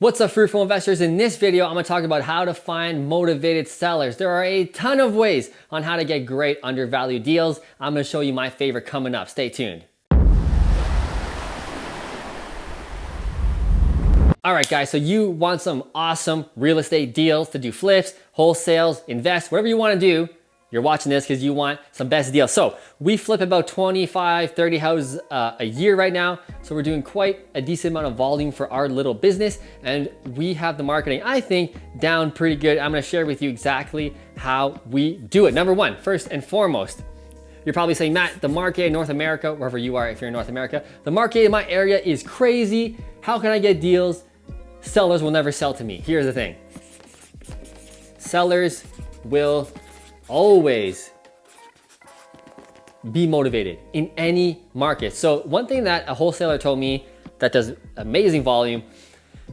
What's up, Fruitful investors? In this video, I'm gonna talk about how to find motivated sellers. There are a ton of ways on how to get great undervalued deals. I'm gonna show you my favorite coming up. Stay tuned. All right, guys, so you want some awesome real estate deals to do flips, wholesales, invest, whatever you wanna do. You're watching this because you want some best deals. So we flip about 25, 30 houses a year right now. So we're doing quite a decent amount of volume for our little business. And we have the marketing, I think, down pretty good. I'm gonna share with you exactly how we do it. Number one, first and foremost, you're probably saying, Matt, the market in North America, wherever you are, if you're in North America, the market in my area is crazy. How can I get deals? Sellers will never sell to me. Here's the thing. Sellers will always be motivated in any market. So one thing that a wholesaler told me that does amazing volume,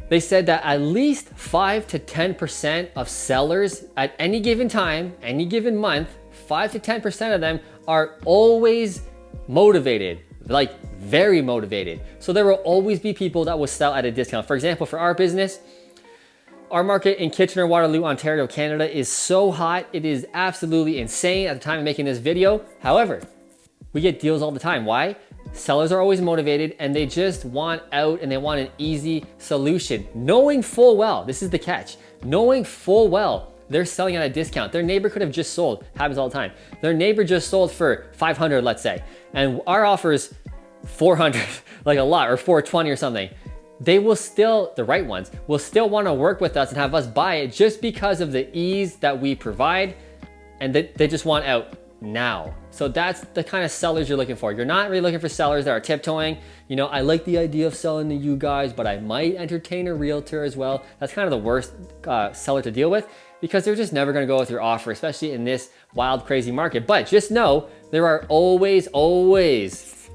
they said that at least 5 to 10% of sellers at any given time, any given month, 5 to 10% of them are always motivated, like very motivated. So there will always be people that will sell at a discount. For example, for our business, our market in Kitchener-Waterloo, Ontario, Canada is so hot. It is absolutely insane at the time of making this video. However, we get deals all the time. Why? Sellers are always motivated and they just want out and they want an easy solution. Knowing full well, this is the catch, knowing full well they're selling at a discount. Their neighbor could have just sold, happens all the time. Their neighbor just sold for 500, let's say, and our offer is 400, like a lot, or 420 or something. They will still, the right ones, will still want to work with us and have us buy it just because of the ease that we provide, and they just want out now. So that's the kind of sellers you're looking for. You're not really looking for sellers that are tiptoeing. You know, I like the idea of selling to you guys, but I might entertain a realtor as well. That's kind of the worst seller to deal with because they're just never going to go with your offer, especially in this wild, crazy market. But just know there are always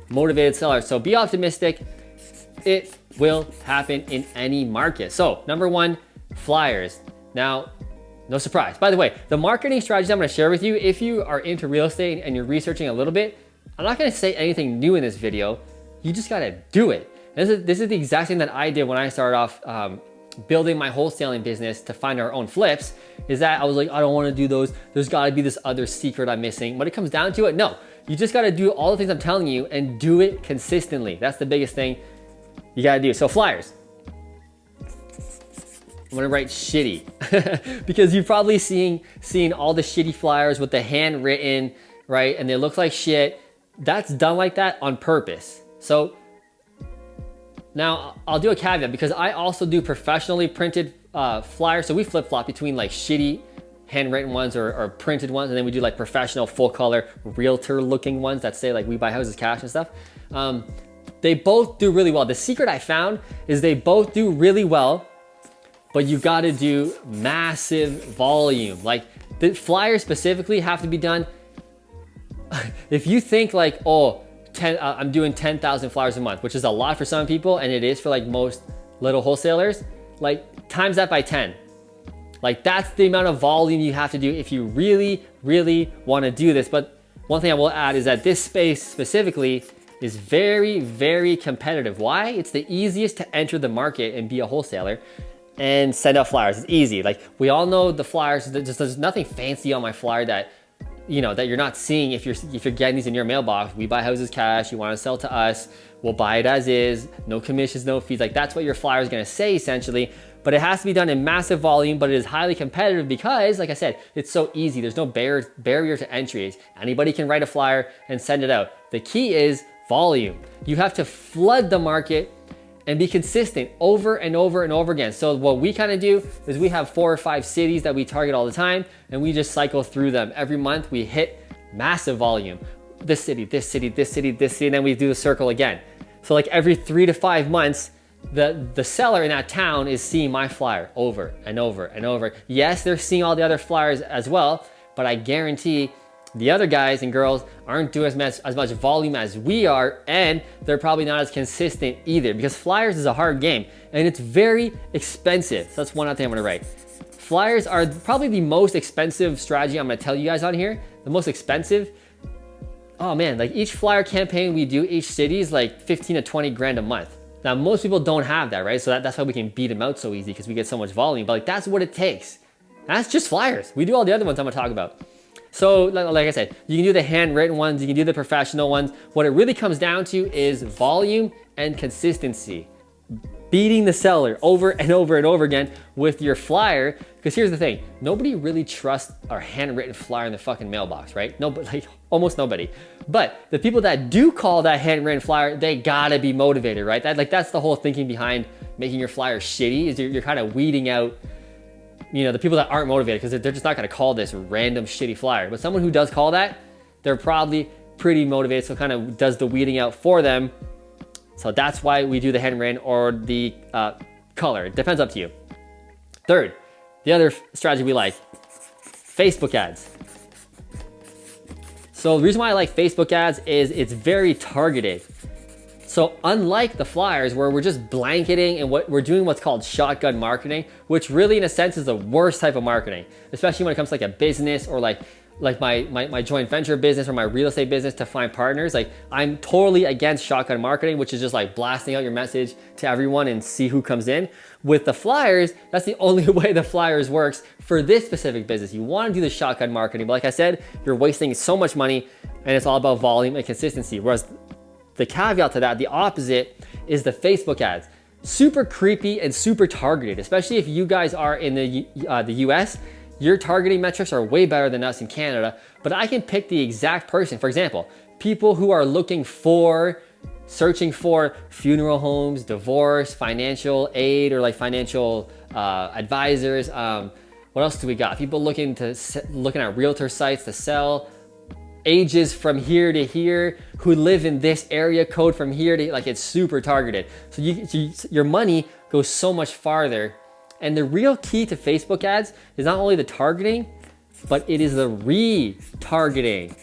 motivated sellers. So be optimistic. It will happen in any market. So number one, flyers. Now, no surprise. By the way, the marketing strategies I'm gonna share with you, if you are into real estate and you're researching a little bit, I'm not gonna say anything new in this video. You just gotta do it. This is the exact thing that I did when I started off building my wholesaling business to find our own flips, is that I was like, I don't wanna do those. There's gotta be this other secret I'm missing. When it comes down to it, no. You just gotta do all the things I'm telling you and do it consistently. That's the biggest thing you gotta do. So flyers, I'm gonna write shitty because you've probably seen all the shitty flyers with the handwritten, right? And they look like shit. That's done like that on purpose. So now I'll do a caveat because I also do professionally printed flyers. So we flip-flop between like shitty handwritten ones or printed ones, and then we do like professional full color realtor looking ones that say like we buy houses cash and stuff. They both do really well. The secret I found is they both do really well, but you gotta do massive volume. Like the flyers specifically have to be done. If you think like, oh, I'm doing 10,000 flyers a month, which is a lot for some people, and it is for like most little wholesalers, like times that by 10. Like that's the amount of volume you have to do if you really, really wanna do this. But one thing I will add is that this space specifically is very, very competitive. Why? It's the easiest to enter the market and be a wholesaler and send out flyers. It's easy. Like we all know the flyers, there's nothing fancy on my flyer that, you know, that you're not seeing if you're getting these in your mailbox. We buy houses cash, you wanna sell to us, we'll buy it as is, no commissions, no fees. Like that's what your flyer is gonna say essentially, but it has to be done in massive volume, but it is highly competitive because, like I said, it's so easy. There's no barrier to entry. Anybody can write a flyer and send it out. The key is volume. You have to flood the market and be consistent over and over and over again. So what we kind of do is we have 4 or 5 cities that we target all the time, and we just cycle through them. Every month we hit massive volume. This city, this city, this city, this city, and then we do the circle again. So like every 3 to 5 months, the seller in that town is seeing my flyer over and over and over. Yes, they're seeing all the other flyers as well, but I guarantee the other guys and girls aren't doing as much volume as we are, and they're probably not as consistent either because flyers is a hard game and it's very expensive. So that's one other thing I'm gonna write. Flyers are probably the most expensive strategy I'm gonna tell you guys on here. The most expensive. Oh man, like each flyer campaign we do, each city is like 15 to 20 grand a month. Now, most people don't have that, right? So that's why we can beat them out so easy because we get so much volume. But like that's what it takes. That's just flyers. We do all the other ones I'm gonna talk about. So like I said, you can do the handwritten ones, you can do the professional ones. What it really comes down to is volume and consistency. Beating the seller over and over and over again with your flyer. Because here's the thing, nobody really trusts our handwritten flyer in the fucking mailbox, right? Nobody, like almost nobody. But the people that do call that handwritten flyer, they gotta be motivated, right? That's the whole thinking behind making your flyer shitty, is you're kind of weeding out, you know, the people that aren't motivated, because they're just not gonna call this random shitty flyer. But someone who does call that, they're probably pretty motivated, so kind of does the weeding out for them. So that's why we do the handwritten or the color. It depends, up to you. Third, the other strategy we like, Facebook ads. So the reason why I like Facebook ads is it's very targeted. So unlike the flyers where we're just blanketing and we're doing what's called shotgun marketing, which really in a sense is the worst type of marketing, especially when it comes to like a business or like my joint venture business or my real estate business to find partners. Like I'm totally against shotgun marketing, which is just like blasting out your message to everyone and see who comes in. With the flyers, that's the only way the flyers works for this specific business. You want to do the shotgun marketing, but like I said, you're wasting so much money and it's all about volume and consistency. Whereas the caveat to that, the opposite, is the Facebook ads. Super creepy and super targeted, especially if you guys are in the US. Your targeting metrics are way better than us in Canada, but I can pick the exact person. For example, people who are searching for funeral homes, divorce, financial aid, or like financial advisors. What else do we got? People looking at realtor sites to sell, ages from here to here, who live in this area code from here to, like, it's super targeted. So your money goes so much farther. And the real key to Facebook ads is not only the targeting, but it is the retargeting.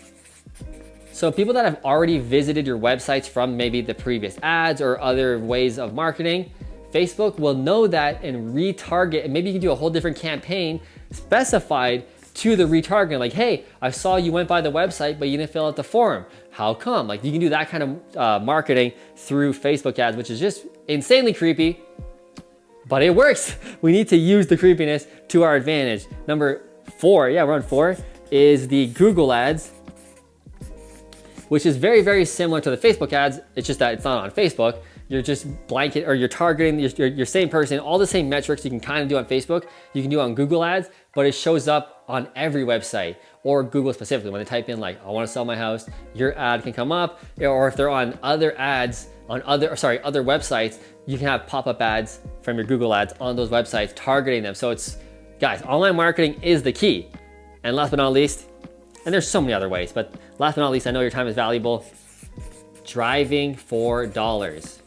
So people that have already visited your websites from maybe the previous ads or other ways of marketing, Facebook will know that and retarget, and maybe you can do a whole different campaign specified to the retargeting. Like, hey, I saw you went by the website, but you didn't fill out the form. How come? Like, you can do that kind of marketing through Facebook ads, which is just insanely creepy. But it works. We need to use the creepiness to our advantage. Number 4, yeah, we're on 4, is the Google ads, which is very, very similar to the Facebook ads. It's just that it's not on Facebook. You're just blanket, or you're targeting your same person, all the same metrics you can kind of do on Facebook, you can do on Google ads, but it shows up on every website, or Google specifically. When they type in like, I want to sell my house, your ad can come up. Or if they're on other ads, on other websites, you can have pop-up ads from your Google ads on those websites targeting them. So it's, guys, online marketing is the key. And last but not least, and there's so many other ways, but last but not least, I know your time is valuable, driving for dollars.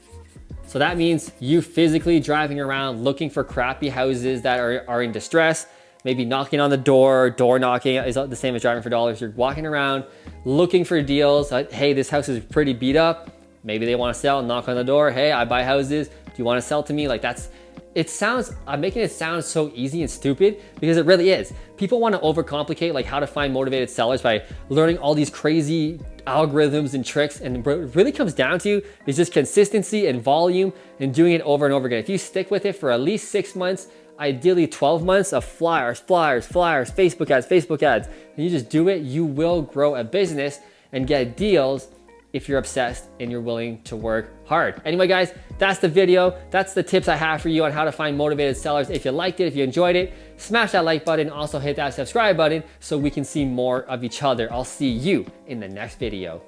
So that means you physically driving around looking for crappy houses that are in distress, maybe knocking on the door knocking is the same as driving for dollars. You're walking around looking for deals. Like, hey, this house is pretty beat up. Maybe they want to sell, knock on the door. Hey, I buy houses. Do you want to sell to me? Like I'm making it sound so easy and stupid because it really is. People want to overcomplicate like how to find motivated sellers by learning all these crazy algorithms and tricks. And what it really comes down to is just consistency and volume and doing it over and over again. If you stick with it for at least 6 months, ideally 12 months of flyers, Facebook ads, and you just do it, you will grow a business and get deals if you're obsessed and you're willing to work hard. Anyway, guys, that's the video. That's the tips I have for you on how to find motivated sellers. If you liked it, if you enjoyed it, smash that like button. Also hit that subscribe button so we can see more of each other. I'll see you in the next video.